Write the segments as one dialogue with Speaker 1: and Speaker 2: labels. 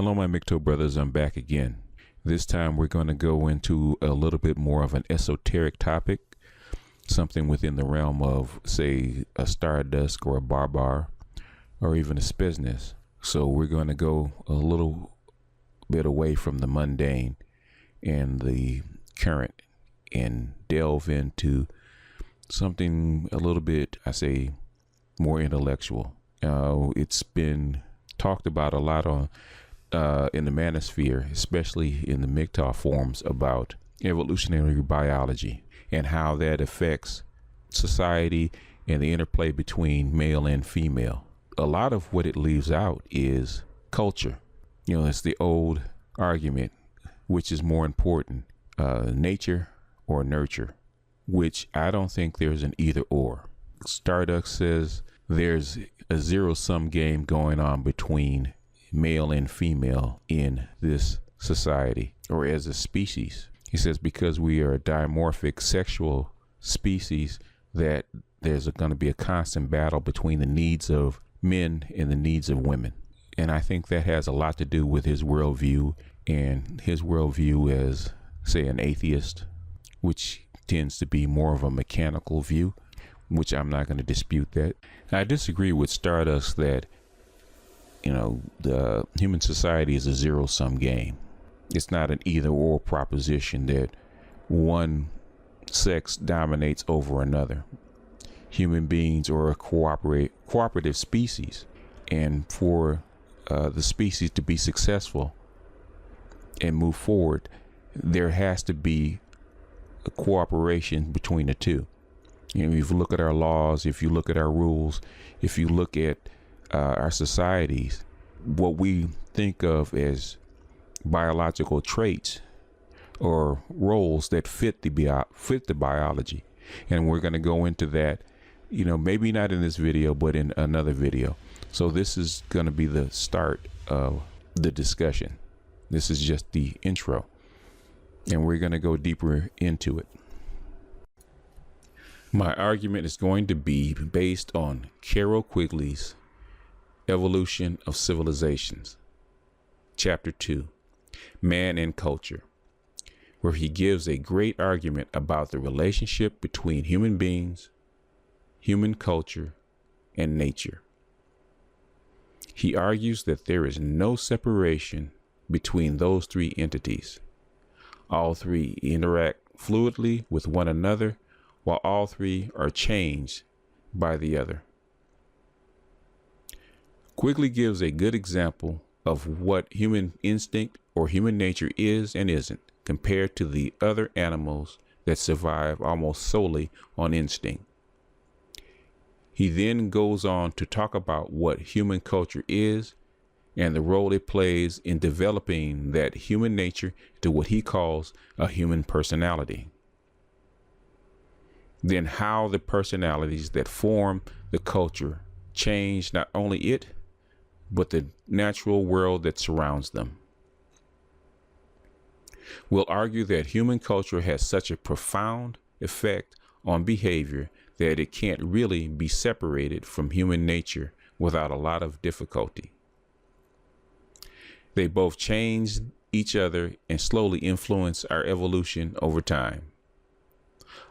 Speaker 1: Hello, my MGTOW brothers. I'm back again. This time we're going to go into a little bit more of an esoteric topic, something within the realm of, say, a Stardust or a Barbar or even a Spizzness. So we're going to go a little bit away from the mundane and the current and delve into something a little bit, I say, more intellectual. It's been talked about a lot on in the manosphere, especially in the MGTOW forums, about evolutionary biology and how that affects society and the interplay between male and female. A lot of what it leaves out is culture. You know, it's the old argument, which is more important, nature or nurture, which I don't think there's an either or. Stardust says there's a zero-sum game going on between male and female in this society or as a species. He says because we are a dimorphic sexual species that there's going to be a constant battle between the needs of men and the needs of women. And I think that has a lot to do with his worldview, and his worldview as, say, an atheist, which tends to be more of a mechanical view, which I'm not going to dispute that. I disagree with Stardust that, you know, the human society is a zero-sum game. It's not an either-or proposition that one sex dominates over another. Human beings are a cooperative species, and for the species to be successful and move forward, there has to be a cooperation between the two. You know, if you look at our laws, if you look at our rules, if you look at our societies, what we think of as biological traits or roles that fit the biology, and we're going to go into that, you know, maybe not in this video, but in another video. So this is going to be the start of the discussion. This is just the intro, and we're going to go deeper into it. My argument is going to be based on Carroll Quigley's Evolution of Civilizations, Chapter 2, Man and Culture, where he gives a great argument about the relationship between human beings, human culture, and nature. He argues that there is no separation between those three entities. All three interact fluidly with one another, while all three are changed by the other. Quigley gives a good example of what human instinct or human nature is and isn't compared to the other animals that survive almost solely on instinct. He then goes on to talk about what human culture is and the role it plays in developing that human nature to what he calls a human personality. Then how the personalities that form the culture change not only it, but the natural world that surrounds them. We'll argue that human culture has such a profound effect on behavior that it can't really be separated from human nature without a lot of difficulty. They both change each other and slowly influence our evolution over time.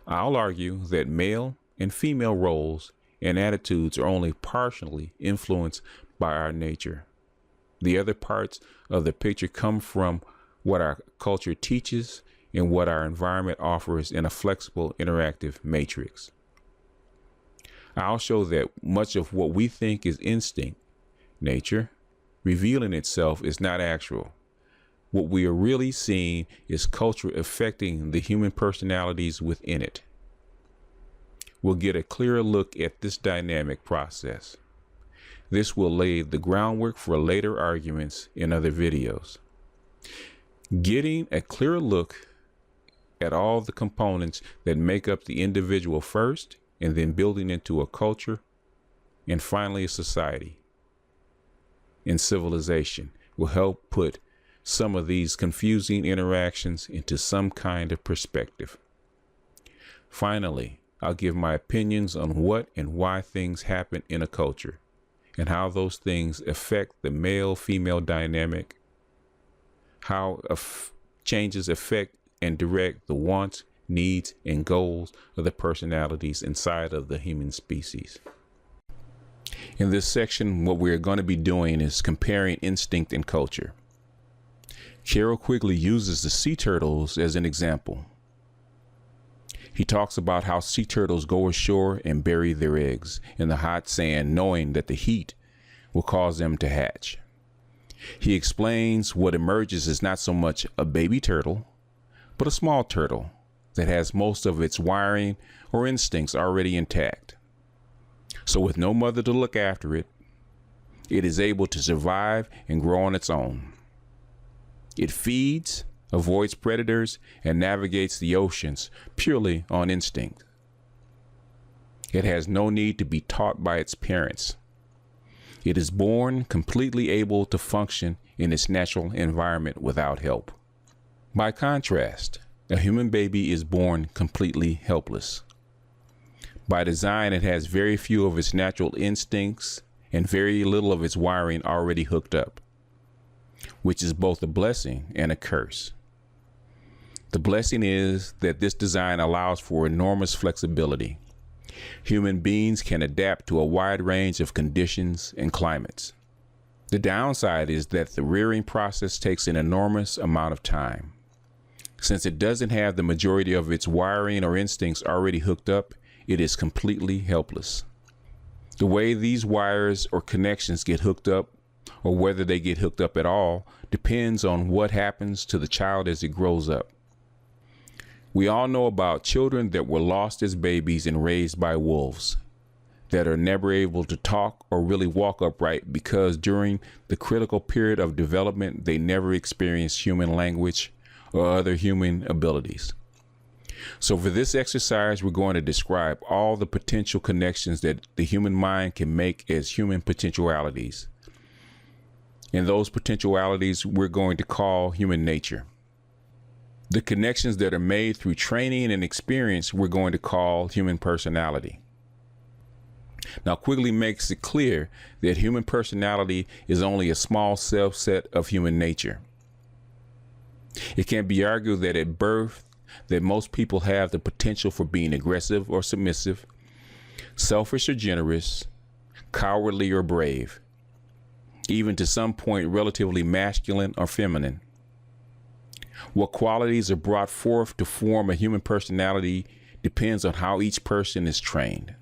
Speaker 1: I'll argue that male and female roles and attitudes are only partially influenced by our nature. The other parts of the picture come from what our culture teaches and what our environment offers in a flexible, interactive matrix. I'll show that much of what we think is instinct, nature, revealing itself is not actual. What we are really seeing is culture affecting the human personalities within it. We'll get a clearer look at this dynamic process. This will lay the groundwork for later arguments in other videos. Getting a clearer look at all the components that make up the individual first, and then building into a culture, and finally a society and civilization will help put some of these confusing interactions into some kind of perspective. Finally, I'll give my opinions on what and why things happen in a culture and how those things affect the male-female dynamic how changes affect and direct the wants, needs, and goals of the personalities inside of the human species. In this section, what we're going to be doing is comparing instinct and culture. Carroll Quigley uses the sea turtles as an example. He talks about how sea turtles go ashore and bury their eggs in the hot sand, knowing that the heat will cause them to hatch. He explains what emerges is not so much a baby turtle, but a small turtle that has most of its wiring or instincts already intact. So with no mother to look after it, it is able to survive and grow on its own. It feeds, avoids predators, and navigates the oceans purely on instinct. It has no need to be taught by its parents. It is born completely able to function in its natural environment without help. By contrast, a human baby is born completely helpless. By design, it has very few of its natural instincts and very little of its wiring already hooked up, which is both a blessing and a curse. The blessing is that this design allows for enormous flexibility. Human beings can adapt to a wide range of conditions and climates. The downside is that the rearing process takes an enormous amount of time. Since it doesn't have the majority of its wiring or instincts already hooked up, it is completely helpless. The way these wires or connections get hooked up, or whether they get hooked up at all, depends on what happens to the child as it grows up. We all know about children that were lost as babies and raised by wolves, that are never able to talk or really walk upright because during the critical period of development, they never experienced human language or other human abilities. So for this exercise, we're going to describe all the potential connections that the human mind can make as human potentialities. And those potentialities we're going to call human nature. The connections that are made through training and experience we're going to call human personality. Now, Quigley makes it clear that human personality is only a small subset of human nature. It can be argued that at birth, that most people have the potential for being aggressive or submissive, selfish or generous, cowardly or brave, even to some point relatively masculine or feminine. What qualities are brought forth to form a human personality depends on how each person is trained.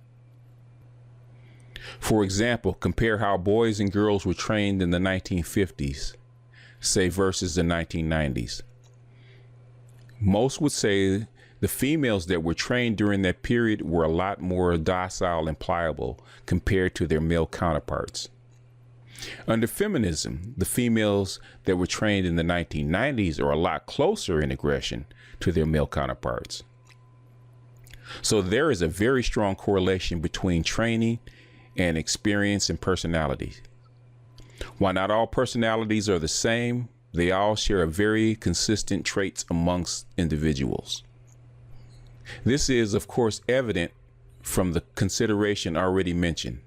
Speaker 1: For example, compare how boys and girls were trained in the 1950s, say versus the 1990s. Most would say the females that were trained during that period were a lot more docile and pliable compared to their male counterparts. Under feminism, the females that were trained in the 1990s are a lot closer in aggression to their male counterparts. So there is a very strong correlation between training and experience and personality. While not all personalities are the same, they all share a very consistent traits amongst individuals. This is, of course, evident from the consideration already mentioned,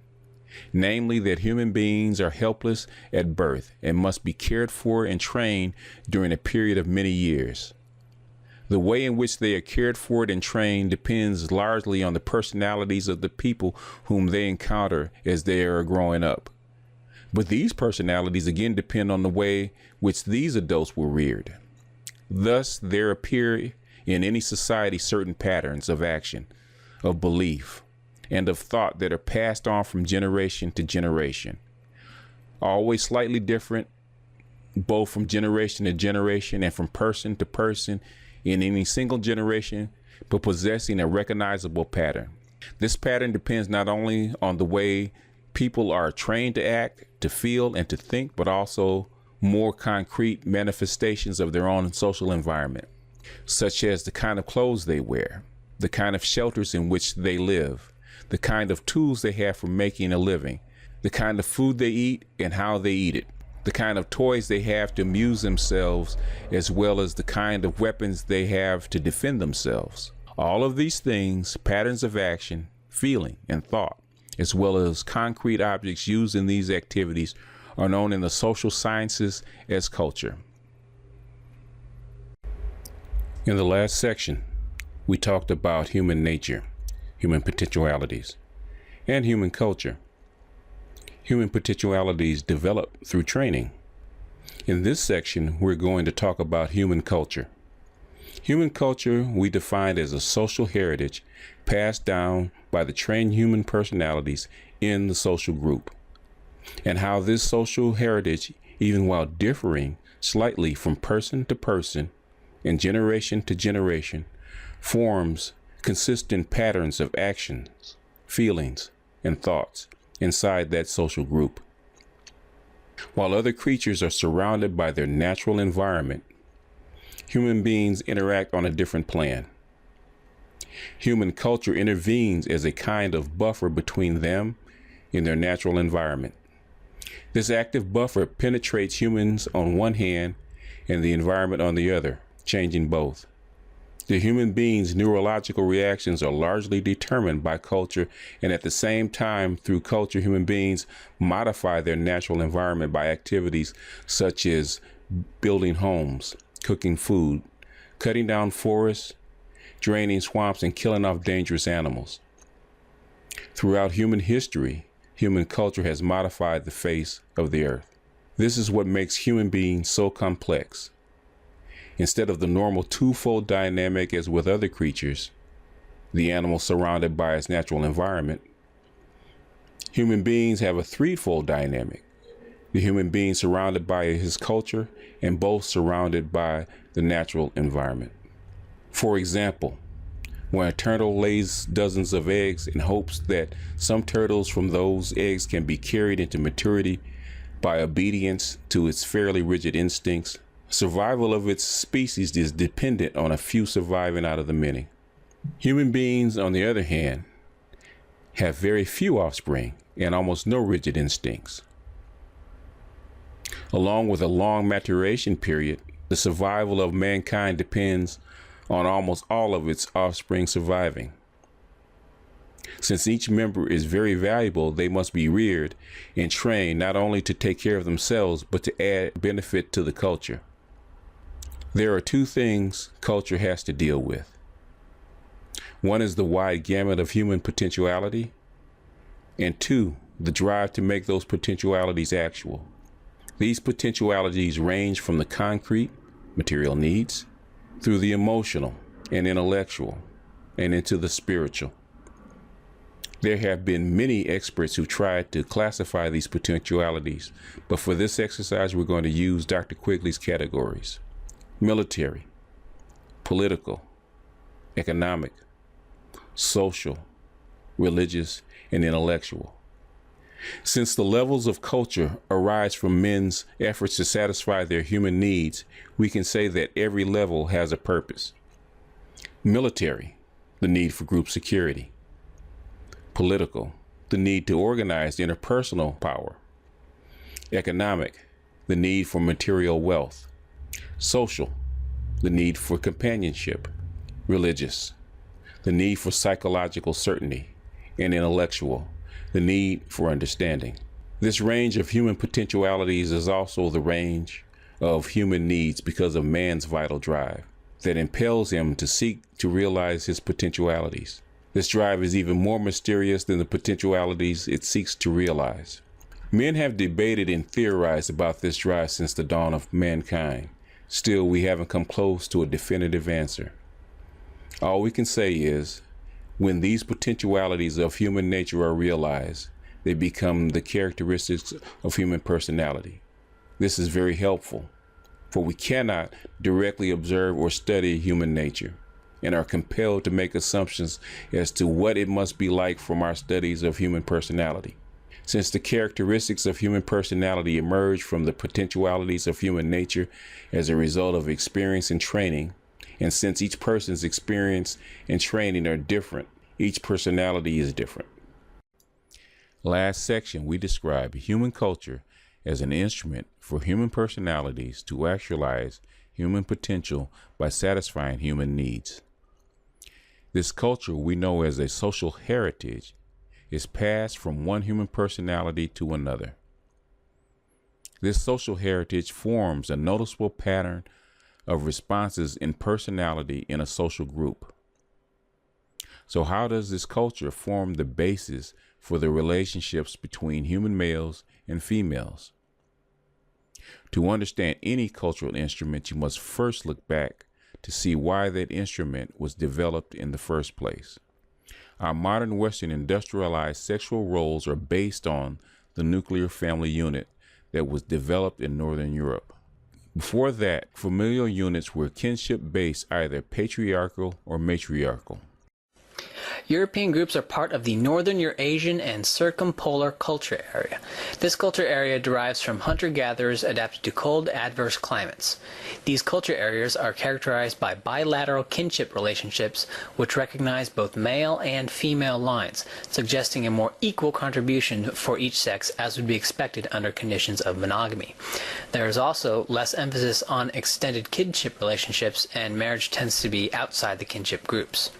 Speaker 1: namely that human beings are helpless at birth and must be cared for and trained during a period of many years. The way in which they are cared for and trained depends largely on the personalities of the people whom they encounter as they are growing up. But these personalities again depend on the way which these adults were reared. Thus, there appear in any society certain patterns of action, of belief, and of thought that are passed on from generation to generation, always slightly different, both from generation to generation and from person to person in any single generation, but possessing a recognizable pattern. This pattern depends not only on the way people are trained to act, to feel, and to think, but also more concrete manifestations of their own social environment, such as the kind of clothes they wear, the kind of shelters in which they live, the kind of tools they have for making a living, the kind of food they eat and how they eat it, the kind of toys they have to amuse themselves, as well as the kind of weapons they have to defend themselves. All of these things, patterns of action, feeling, and thought, as well as concrete objects used in these activities, are known in the social sciences as culture. In the last section, we talked about human nature, human potentialities, and human culture. Human potentialities develop through training. In this section, we're going to talk about human culture. Human culture we define as a social heritage passed down by the trained human personalities in the social group, and how this social heritage, even while differing slightly from person to person and generation to generation, forms consistent patterns of actions, feelings, and thoughts inside that social group. While other creatures are surrounded by their natural environment, human beings interact on a different plan. Human culture intervenes as a kind of buffer between them and their natural environment. This active buffer penetrates humans on one hand and the environment on the other, changing both. The human being's neurological reactions are largely determined by culture, and at the same time, through culture, human beings modify their natural environment by activities such as building homes, cooking food, cutting down forests, draining swamps, and killing off dangerous animals. Throughout human history, human culture has modified the face of the earth. This is what makes human beings so complex. Instead of the normal twofold dynamic as with other creatures, the animal surrounded by its natural environment, human beings have a threefold dynamic. The human being surrounded by his culture and both surrounded by the natural environment. For example, when a turtle lays dozens of eggs in hopes that some turtles from those eggs can be carried into maturity by obedience to its fairly rigid instincts, survival of its species is dependent on a few surviving out of the many. Human beings, on the other hand, have very few offspring and almost no rigid instincts. Along with a long maturation period, the survival of mankind depends on almost all of its offspring surviving. Since each member is very valuable, they must be reared and trained not only to take care of themselves, but to add benefit to the culture. There are two things culture has to deal with. One is the wide gamut of human potentiality, and two, the drive to make those potentialities actual. These potentialities range from the concrete, material needs, through the emotional and intellectual, and into the spiritual. There have been many experts who tried to classify these potentialities, but for this exercise, we're going to use Dr. Quigley's categories: military, political, economic, social, religious, and intellectual. Since the levels of culture arise from men's efforts to satisfy their human needs, we can say that every level has a purpose. Military, the need for group security. Political, the need to organize interpersonal power. Economic, the need for material wealth. Social, the need for companionship. Religious, the need for psychological certainty. And intellectual, the need for understanding. This range of human potentialities is also the range of human needs because of man's vital drive that impels him to seek to realize his potentialities. This drive is even more mysterious than the potentialities it seeks to realize. Men have debated and theorized about this drive since the dawn of mankind. Still, we haven't come close to a definitive answer. All we can say is, when these potentialities of human nature are realized, they become the characteristics of human personality. This is very helpful, for we cannot directly observe or study human nature, and are compelled to make assumptions as to what it must be like from our studies of human personality. Since the characteristics of human personality emerge from the potentialities of human nature as a result of experience and training, and since each person's experience and training are different, each personality is different. Last section, we described human culture as an instrument for human personalities to actualize human potential by satisfying human needs. This culture we know as a social heritage is passed from one human personality to another. This social heritage forms a noticeable pattern of responses in personality in a social group. So how does this culture form the basis for the relationships between human males and females? To understand any cultural instrument, you must first look back to see why that instrument was developed in the first place. Our modern Western industrialized sexual roles are based on the nuclear family unit that was developed in Northern Europe. Before that, familial units were kinship-based, either patriarchal or matriarchal.
Speaker 2: European groups are part of the Northern Eurasian and Circumpolar culture area. This culture area derives from hunter-gatherers adapted to cold, adverse climates. These culture areas are characterized by bilateral kinship relationships which recognize both male and female lines, suggesting a more equal contribution for each sex as would be expected under conditions of monogamy. There is also less emphasis on extended kinship relationships, and marriage tends to be outside the kinship groups.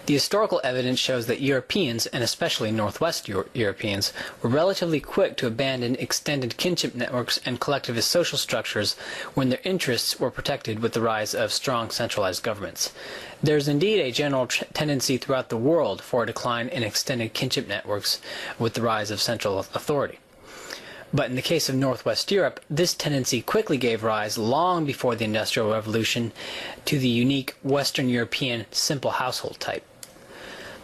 Speaker 2: The historical evidence shows that Europeans, and especially Northwest Europeans, were relatively quick to abandon extended kinship networks and collectivist social structures when their interests were protected with the rise of strong centralized governments. There is indeed a general tendency throughout the world for a decline in extended kinship networks with the rise of central authority. But in the case of Northwest Europe, this tendency quickly gave rise, long before the Industrial Revolution, to the unique Western European simple household type.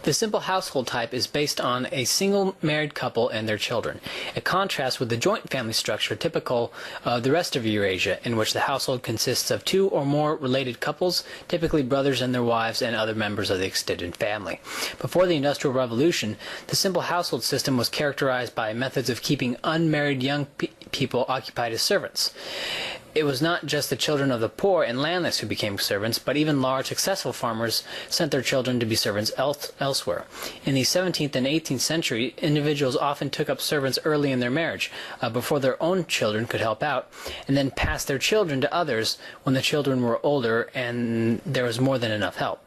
Speaker 2: The simple household type is based on a single married couple and their children. It contrasts with the joint family structure typical of the rest of Eurasia, in which the household consists of two or more related couples, typically brothers and their wives and other members of the extended family. Before the Industrial Revolution, the simple household system was characterized by methods of keeping unmarried young people occupied as servants. It was not just the children of the poor and landless who became servants, but even large, successful farmers sent their children to be servants elsewhere. In the 17th and 18th century, individuals often took up servants early in their marriage, before their own children could help out, and then passed their children to others when the children were older and there was more than enough help.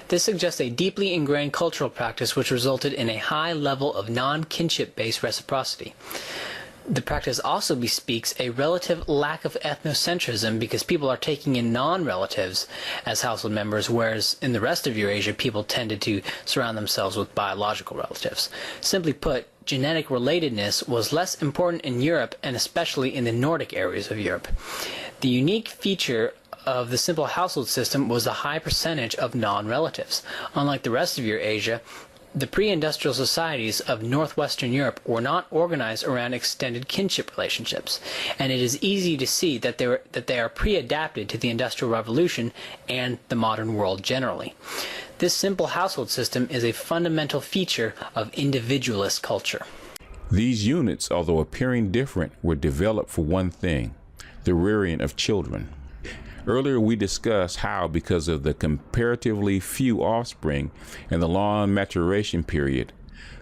Speaker 2: This suggests a deeply ingrained cultural practice which resulted in a high level of non-kinship-based reciprocity. The practice also bespeaks a relative lack of ethnocentrism because people are taking in non-relatives as household members, whereas in the rest of Eurasia people tended to surround themselves with biological relatives. Simply put, genetic relatedness was less important in Europe, and especially in the Nordic areas of Europe. The unique feature of the simple household system was the high percentage of non-relatives. Unlike the rest of Eurasia, the pre-industrial societies of northwestern Europe were not organized around extended kinship relationships, and it is easy to see that they are pre-adapted to the Industrial Revolution and the modern world generally. This simple household system is a fundamental feature of individualist culture.
Speaker 1: These units, although appearing different, were developed for one thing: the rearing of children. Earlier we discussed how, because of the comparatively few offspring and the long maturation period,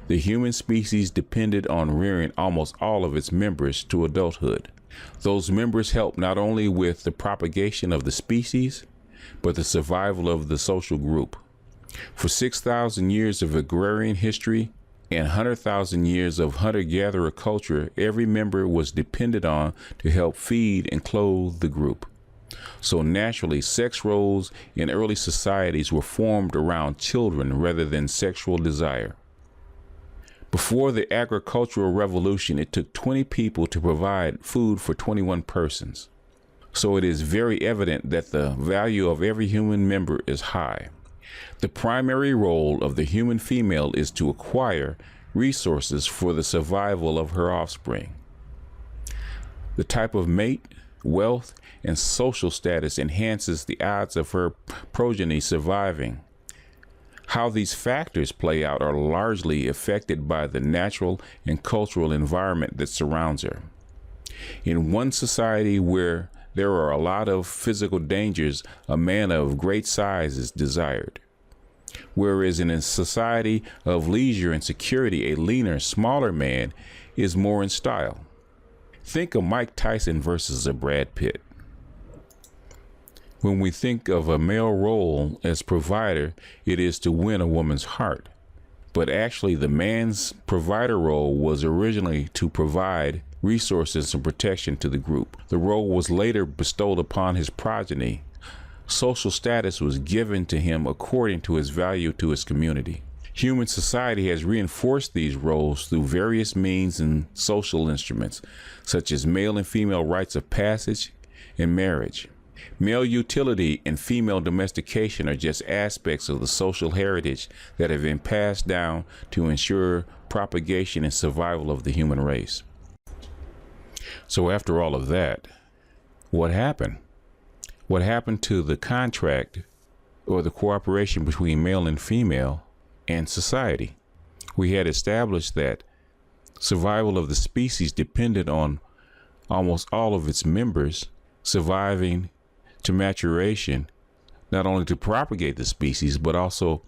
Speaker 1: the human species depended on rearing almost all of its members to adulthood. Those members helped not only with the propagation of the species, but the survival of the social group. For 6,000 years of agrarian history and 100,000 years of hunter-gatherer culture, every member was depended on to help feed and clothe the group. So naturally, sex roles in early societies were formed around children rather than sexual desire. Before the agricultural revolution, it took 20 people to provide food for 21 persons. So it is very evident that the value of every human member is high. The primary role of the human female is to acquire resources for the survival of her offspring. The type of mate, wealth, and social status enhances the odds of her progeny surviving. How these factors play out are largely affected by the natural and cultural environment that surrounds her. In one society where there are a lot of physical dangers, a man of great size is desired. Whereas in a society of leisure and security, a leaner, smaller man is more in style. Think of Mike Tyson versus a Brad Pitt. When we think of a male role as provider, it is to win a woman's heart. But actually, the man's provider role was originally to provide resources and protection to the group. The role was later bestowed upon his progeny. Social status was given to him according to his value to his community. Human society has reinforced these roles through various means and social instruments, such as male and female rites of passage and marriage. Male utility and female domestication are just aspects of the social heritage that have been passed down to ensure propagation and survival of the human race. So after all of that, what happened? What happened to the contract or the cooperation between male and female and society? We had established that survival of the species depended on almost all of its members surviving to maturation, not only to propagate the species, but also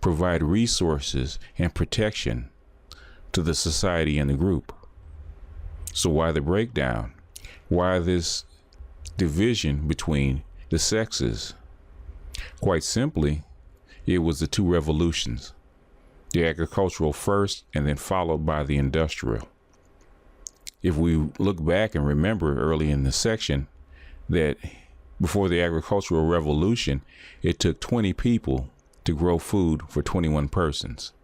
Speaker 1: provide resources and protection to the society and the group. So why the breakdown? Why this division between the sexes? Quite simply, it was the two revolutions, the agricultural first and then followed by the industrial. If we look back and remember early in the section that before the agricultural revolution, it took 20 people to grow food for 21 persons.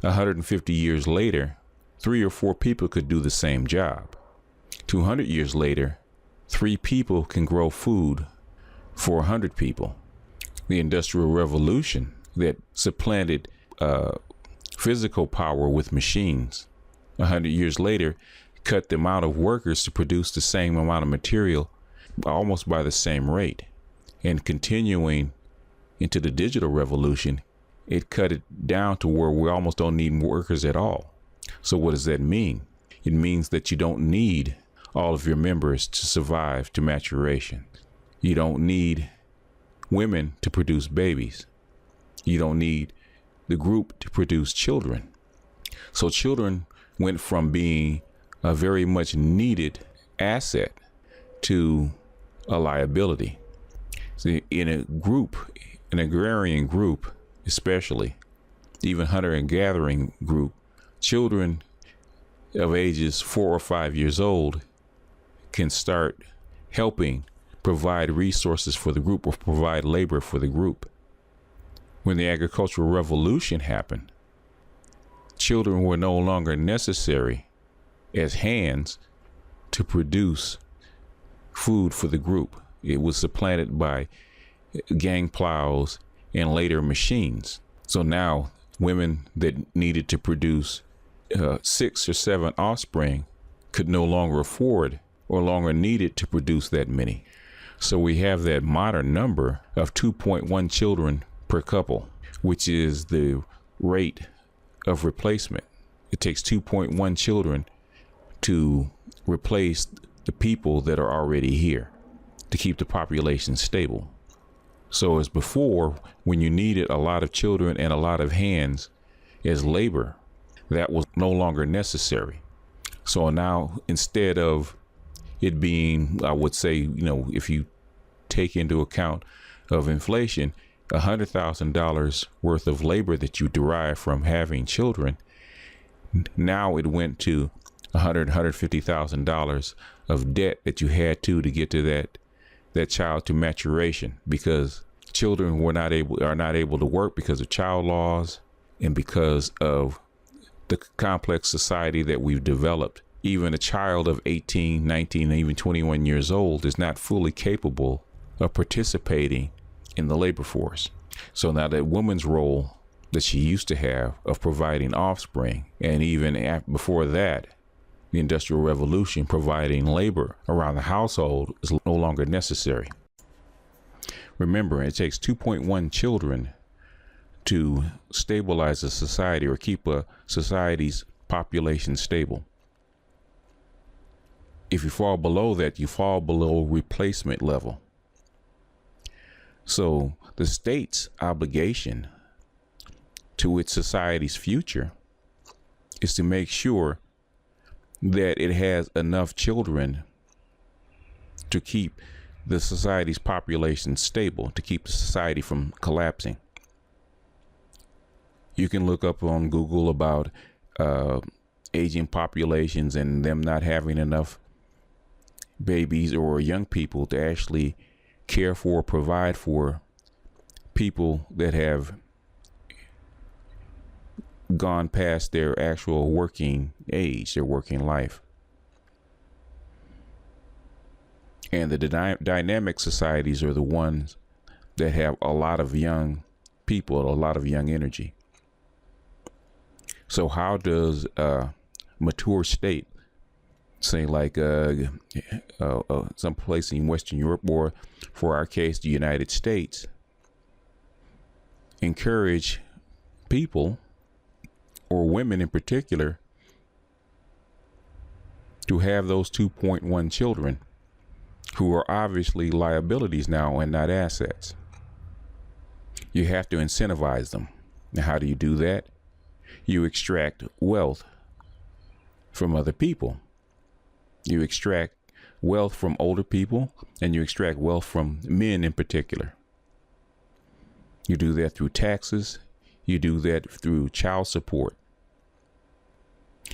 Speaker 1: 150 years later, 3 or 4 people could do the same job. 200 years later, 3 people can grow food for 100 people. The Industrial Revolution that supplanted physical power with machines, 100 years later, cut the amount of workers to produce the same amount of material almost by the same rate. And continuing into the digital revolution, it cut it down to where we almost don't need workers at all. So what does that mean? It means that you don't need all of your members to survive to maturation. You don't need women to produce babies. You don't need the group to produce children. So children went from being a very much needed asset to a liability. See, in a group, an agrarian group, especially, even hunter and gathering group, children of ages 4 or 5 years old can start helping provide resources for the group or provide labor for the group. When the agricultural revolution happened, children were no longer necessary as hands to produce food for the group. It was supplanted by gang plows and later machines. So now women that needed to produce 6 or 7 offspring could no longer afford or longer needed to produce that many. So we have that modern number of 2.1 children per couple, which is the rate of replacement. It takes 2.1 children to replace the people that are already here to keep the population stable. So as before, when you needed a lot of children and a lot of hands as labor, that was no longer necessary. So now, instead of it being, I would say, if you take into account of inflation, $100,000 worth of labor that you derive from having children, now it went to $150,000 of debt that you had to get to that child to maturation, because children are not able to work because of child laws and because of the complex society that we've developed. Even a child of 18, 19, and even 21 years old is not fully capable of participating in the labor force. So now that woman's role that she used to have of providing offspring, and even before that, the Industrial Revolution, providing labor around the household, is no longer necessary. Remember, it takes 2.1 children to stabilize a society or keep a society's population stable. If you fall below that, you fall below replacement level. So the state's obligation to its society's future is to make sure that it has enough children to keep the society's population stable, to keep the society from collapsing. You can look up on Google about aging populations and them not having enough babies or young people to actually care for, provide for people that have gone past their actual working age, their working life. And the dynamic societies are the ones that have a lot of young people, a lot of young energy. So how does a mature state, say like some place in Western Europe, or for our case, the United States, encourage people, or women in particular, to have those 2.1 children who are obviously liabilities now and not assets? You have to incentivize them. Now, how do you do that? You extract wealth from other people. You extract wealth from older people, and you extract wealth from men in particular. You do that through taxes. You do that through child support.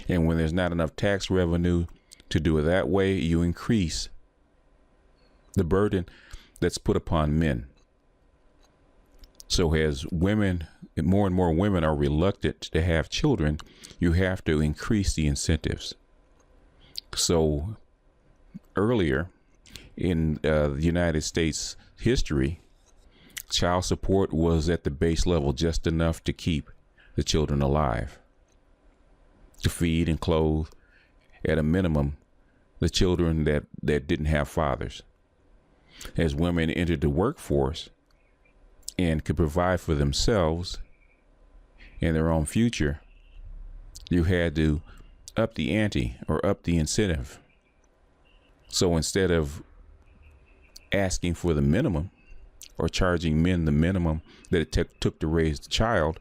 Speaker 1: And when there's not enough tax revenue to do it that way, you increase the burden that's put upon men. So as women, more and more women are reluctant to have children, you have to increase the incentives. So earlier in the United States history, child support was at the base level, just enough to keep the children alive, to feed and clothe, at a minimum, the children that didn't have fathers. As women entered the workforce and could provide for themselves and their own future, you had to up the ante, or up the incentive. So instead of asking for the minimum, or charging men the minimum that it took to raise the child,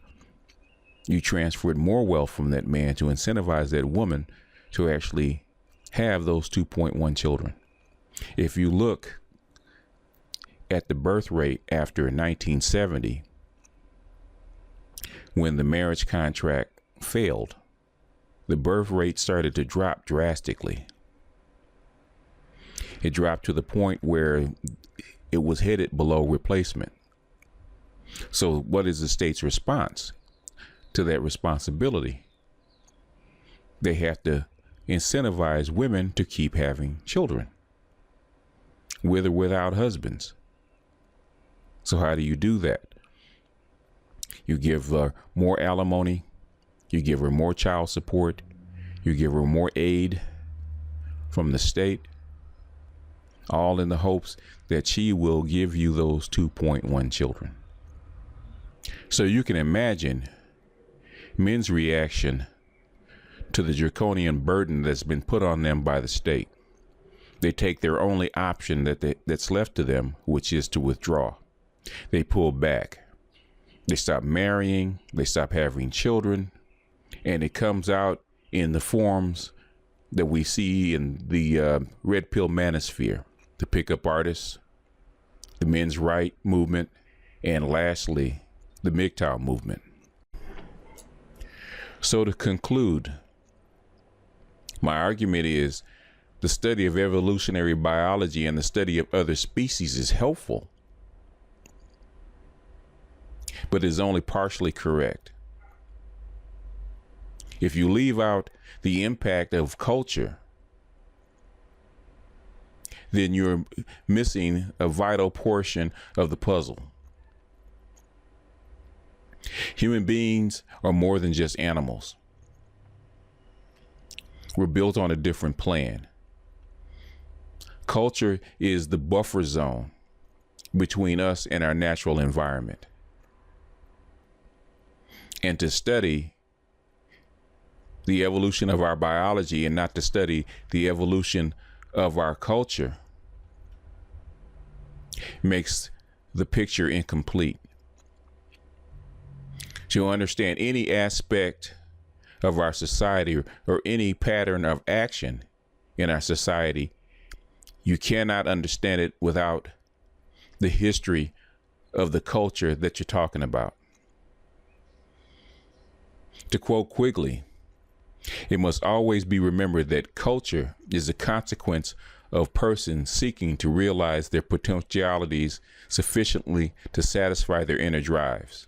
Speaker 1: you transferred more wealth from that man to incentivize that woman to actually have those 2.1 children. If you look at the birth rate after 1970, when the marriage contract failed, the birth rate started to drop drastically. It dropped to the point where it was headed below replacement. So what is the state's response to that responsibility? They have to incentivize women to keep having children, with or without husbands. So how do you do that? You give her more alimony, you give her more child support, you give her more aid from the state, all in the hopes that she will give you those 2.1 children. So you can imagine men's reaction to the draconian burden that's been put on them by the state. They take their only option that's left to them, which is to withdraw. They pull back. They stop marrying, they stop having children, and it comes out in the forms that we see in the red pill manosphere, the pickup artists, the men's right movement, and lastly, the MGTOW movement. So to conclude, my argument is the study of evolutionary biology and the study of other species is helpful, but is only partially correct. If you leave out the impact of culture, then you're missing a vital portion of the puzzle. Human beings are more than just animals. We're built on a different plan. Culture is the buffer zone between us and our natural environment. And to study the evolution of our biology and not to study the evolution of our culture makes the picture incomplete. To understand any aspect of our society or any pattern of action in our society, you cannot understand it without the history of the culture that you're talking about. To quote Quigley, it must always be remembered that culture is a consequence of persons seeking to realize their potentialities sufficiently to satisfy their inner drives.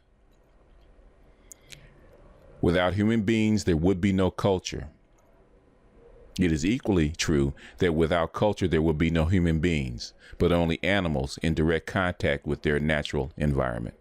Speaker 1: Without human beings, there would be no culture. It is equally true that without culture, there will be no human beings, but only animals in direct contact with their natural environment.